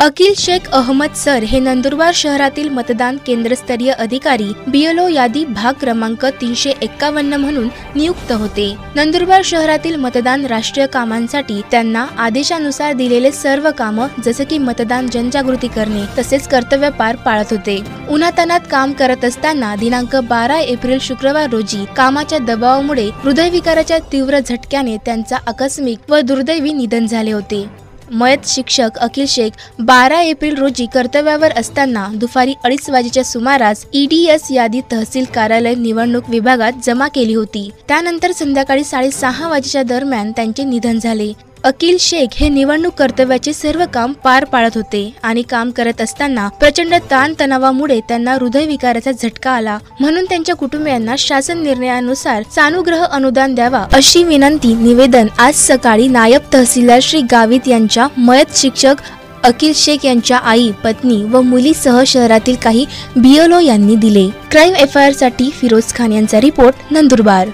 Akeel Shaikh Ahmad sir हे नंदुरबार शहरातील मतदान केंद्रस्तरीय अधिकारी BLO यादी भाग क्रमांक 351 म्हणून नियुक्त होते। नंदुरबार शहरातील मतदान राष्ट्रीय कामांसाठी त्यांना आदेशानुसार दिलेले सर्व कामं जसे की मतदान जनजागृती करणे तसेच कर्तव्य पार पाडत होते। उन्हातान्हात काम करत असताना दिनांक 12 एप्रिल शुक्रवार रोजी कामाच्या दबावामुळे हृदयविकाराच्या तीव्र झटक्याने त्यांचा आकस्मिक व दुर्दैवी निधन झाले होते। मयत शिक्षक अकील शेख 12 एप्रिल रोजी कर्तव्यावर असताना दुपारी 2:30 वाजेच्या सुमारास EDS यादी तहसील कार्यालय निवडणूक विभागात जमा केली होती। त्यानंतर संध्याकाळी 6:30 वाजेच्या दरम्यान त्यांचे निधन झाले। अकील शेख हे निवडणूक कर्तव्याचे सर्व काम पार पाडत होते आणि काम करत असताना प्रचंड ताणतणावामुळे त्यांना हृदयविकाराचा झटका आला, म्हणून त्यांच्या कुटुंबियांना शासन निर्णयानुसार सानुग्रह अनुदान द्यावा अशी विनंती निवेदन आज सकाळी नायब तहसीलदार श्री गावित यांच्या मयत शिक्षक अकील शेख यांच्या आई, पत्नी व मुलीसह शहरातील काही BLO यांनी दिले। क्राईम FIR साठी फिरोज खान यांचा रिपोर्ट, नंदुरबार।